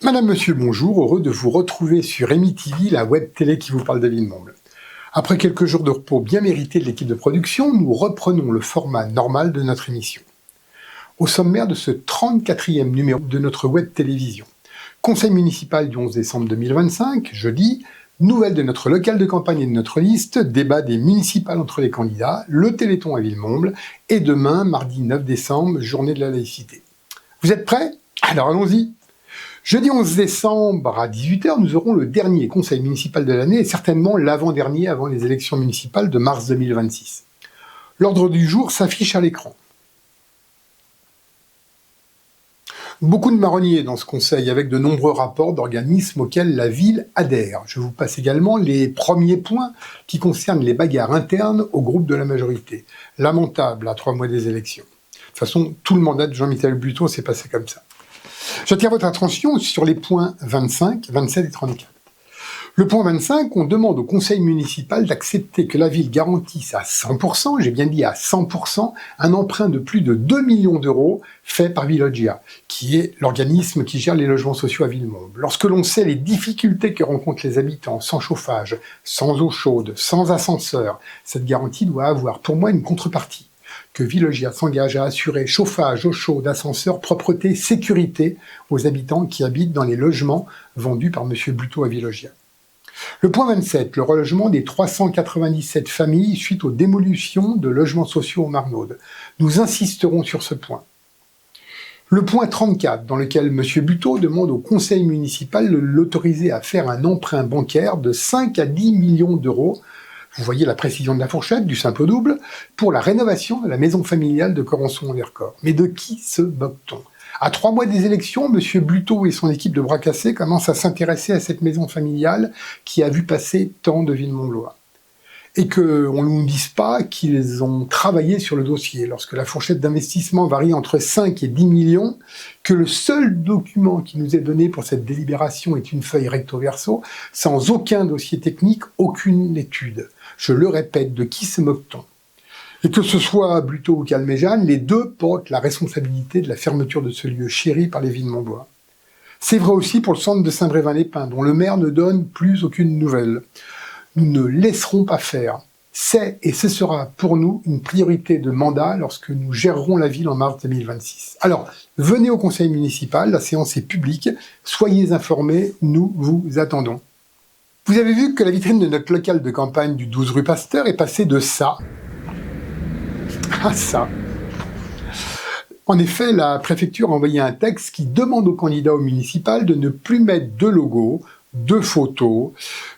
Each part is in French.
Madame, monsieur, bonjour, heureux de vous retrouver sur Emi TV, la web télé qui vous parle de Villemomble. Après quelques jours de repos bien mérités de l'équipe de production, nous reprenons le format normal de notre émission. Au sommaire de ce 34e numéro de notre web télévision. Conseil municipal du 11 décembre 2025, jeudi, nouvelles de notre local de campagne et de notre liste, débat des municipales entre les candidats, le Téléthon à Villemomble, et demain, mardi 9 décembre, journée de la laïcité. Vous êtes prêts? Alors allons-y. Jeudi 11 décembre à 18h, nous aurons le dernier conseil municipal de l'année et certainement l'avant-dernier avant les élections municipales de mars 2026. L'ordre du jour s'affiche à l'écran. Beaucoup de marronniers dans ce conseil avec de nombreux rapports d'organismes auxquels la ville adhère. Je vous passe également les premiers points qui concernent les bagarres internes au groupe de la majorité. Lamentable à 3 mois des élections. De toute façon, tout le mandat de Jean-Michel Buteau s'est passé comme ça. J'attire votre attention sur les points 25, 27 et 34. Le point 25, on demande au conseil municipal d'accepter que la ville garantisse à 100%, j'ai bien dit à 100%, un emprunt de plus de 2 millions d'euros fait par Villogia, qui est l'organisme qui gère les logements sociaux à Villemomble. Lorsque l'on sait les difficultés que rencontrent les habitants sans chauffage, sans eau chaude, sans ascenseur, cette garantie doit avoir pour moi une contrepartie. Que Villogia s'engage à assurer chauffage, eau chaude, ascenseur, propreté, sécurité aux habitants qui habitent dans les logements vendus par M. Buteau à Villogia. Le point 27, le relogement des 397 familles suite aux démolitions de logements sociaux au Marnaude. Nous insisterons sur ce point. Le point 34, dans lequel M. Buteau demande au conseil municipal de l'autoriser à faire un emprunt bancaire de 5 à 10 millions d'euros. Vous voyez la précision de la fourchette, du simple au double, pour la rénovation de la maison familiale de Corançon-en-Vercors. Mais de qui se moque-t-on? À 3 mois des élections, M. Buteau et son équipe de bras cassés commencent à s'intéresser à cette maison familiale qui a vu passer tant de Villemontblois. Et qu'on ne nous dise pas qu'ils ont travaillé sur le dossier, lorsque la fourchette d'investissement varie entre 5 et 10 millions, que le seul document qui nous est donné pour cette délibération est une feuille recto-verso, sans aucun dossier technique, aucune étude. Je le répète, de qui se moque-t-on? Et que ce soit Buteau ou Calmejane, les deux portent la responsabilité de la fermeture de ce lieu chéri par les Villemontblois. C'est vrai aussi pour le centre de Saint-Brévin-les-Pins, dont le maire ne donne plus aucune nouvelle. Nous ne laisserons pas faire. C'est et ce sera pour nous une priorité de mandat lorsque nous gérerons la ville en mars 2026. Alors, venez au conseil municipal, la séance est publique, soyez informés, nous vous attendons. Vous avez vu que la vitrine de notre local de campagne du 12 rue Pasteur est passée de ça à ça. En effet, la préfecture a envoyé un texte qui demande aux candidats au municipal de ne plus mettre de logo, de photos,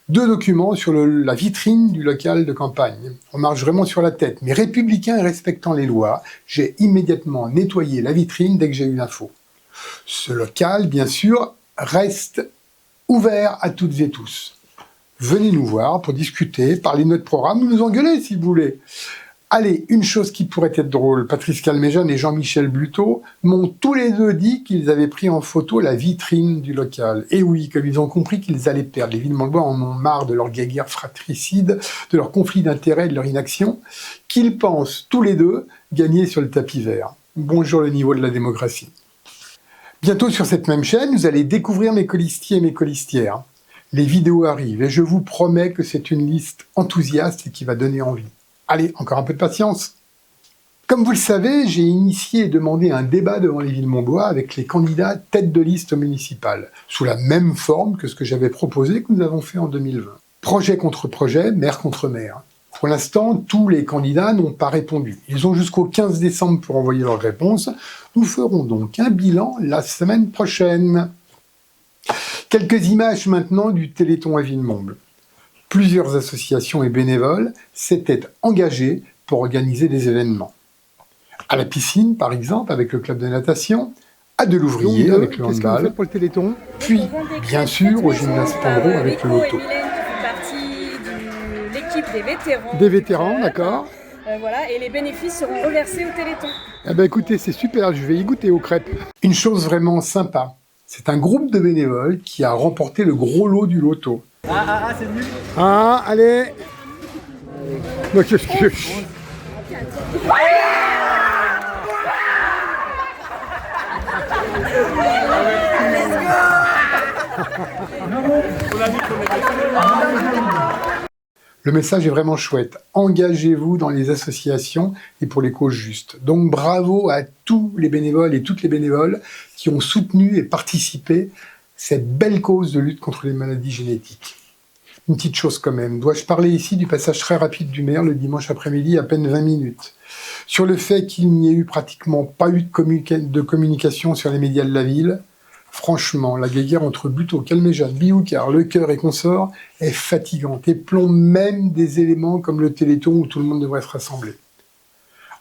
de documents sur la vitrine du local de campagne. On marche vraiment sur la tête, mais républicain et respectant les lois, j'ai immédiatement nettoyé la vitrine dès que j'ai eu l'info. Ce local, bien sûr, reste ouvert à toutes et tous. Venez nous voir pour discuter, parler de notre programme, ou nous engueuler si vous voulez. Allez, une chose qui pourrait être drôle, Patrice Calmejane et Jean-Michel Buteau m'ont tous les deux dit qu'ils avaient pris en photo la vitrine du local. Et oui, comme ils ont compris qu'ils allaient perdre. Les Villemontblois en ont marre de leur guerre fratricide, de leur conflit d'intérêts, de leur inaction, qu'ils pensent tous les deux gagner sur le tapis vert. Bonjour le niveau de la démocratie. Bientôt sur cette même chaîne, vous allez découvrir mes colistiers et mes colistières. Les vidéos arrivent et je vous promets que c'est une liste enthousiaste et qui va donner envie. Allez, encore un peu de patience. Comme vous le savez, j'ai initié et demandé un débat devant les Villemontblois avec les candidats tête de liste municipale, sous la même forme que ce que j'avais proposé que nous avons fait en 2020. Projet contre projet, maire contre maire. Pour l'instant, tous les candidats n'ont pas répondu. Ils ont jusqu'au 15 décembre pour envoyer leurs réponses. Nous ferons donc un bilan la semaine prochaine. Quelques images maintenant du Téléthon à Villemomble. Plusieurs associations et bénévoles s'étaient engagés pour organiser des événements. À la piscine, par exemple, avec le club de natation, à Delouvrier avec le handball, pour le Téléthon, puis, bien sûr, au gymnase Pandro avec le loto. Mylène qui fait partie de l'équipe des vétérans. Des vétérans, d'accord. Voilà, et les bénéfices seront reversés au Téléthon. Eh ben écoutez, c'est super, je vais y goûter aux crêpes. Une chose vraiment sympa, c'est un groupe de bénévoles qui a remporté le gros lot du loto. C'est nul. Ah, allez. Donc, qu'est-ce que... Le message est vraiment chouette. Engagez-vous dans les associations et pour les causes justes. Donc bravo à tous les bénévoles et toutes les bénévoles qui ont soutenu et participé à cette belle cause de lutte contre les maladies génétiques. Une petite chose quand même. Dois-je parler ici du passage très rapide du maire le dimanche après-midi, à peine 20 minutes, sur le fait qu'il n'y ait eu pratiquement pas eu de communication sur les médias de la ville? Franchement, la guéguerre entre Buteau, Calmejane, Bioucar, Lecœur et consorts est fatigante et plombe même des éléments comme le Téléthon où tout le monde devrait se rassembler.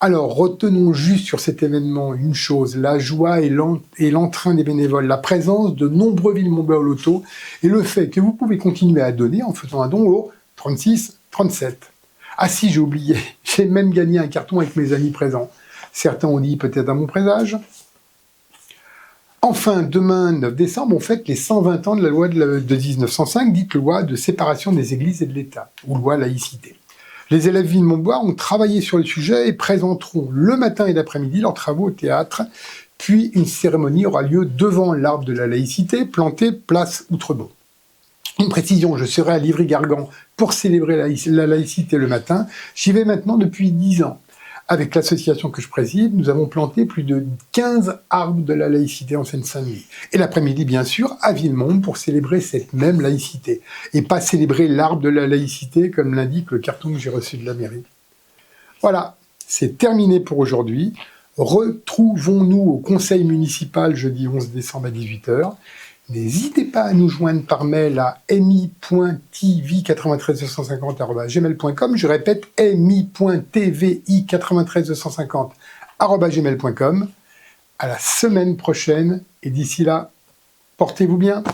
Alors, retenons juste sur cet événement une chose, la joie et l'entrain des bénévoles, la présence de nombreux Villemomblais au loto et le fait que vous pouvez continuer à donner en faisant un don au 36 37. Ah si, j'ai oublié, j'ai même gagné un carton avec mes amis présents. Certains ont dit peut-être à mon présage. Enfin, demain, 9 décembre, on fête les 120 ans de la loi de 1905, dite loi de séparation des églises et de l'État, ou loi laïcité. Les élèves Villemombois ont travaillé sur le sujet et présenteront le matin et l'après-midi leurs travaux au théâtre, puis une cérémonie aura lieu devant l'arbre de la laïcité, planté place Outrebeau. Une précision, je serai à Livry-Gargan pour célébrer la laïcité le matin. J'y vais maintenant depuis 10 ans. Avec l'association que je préside, nous avons planté plus de 15 arbres de la laïcité en Seine-Saint-Denis. Et l'après-midi, bien sûr, à Villemomble pour célébrer cette même laïcité. Et pas célébrer l'arbre de la laïcité comme l'indique le carton que j'ai reçu de la mairie. Voilà, c'est terminé pour aujourd'hui. Retrouvons-nous au conseil municipal jeudi 11 décembre à 18h. N'hésitez pas à nous joindre par mail à mi.tv93250@gmail.com. Je répète, mi.tvi93250@gmail.com. À la semaine prochaine et d'ici là, portez-vous bien.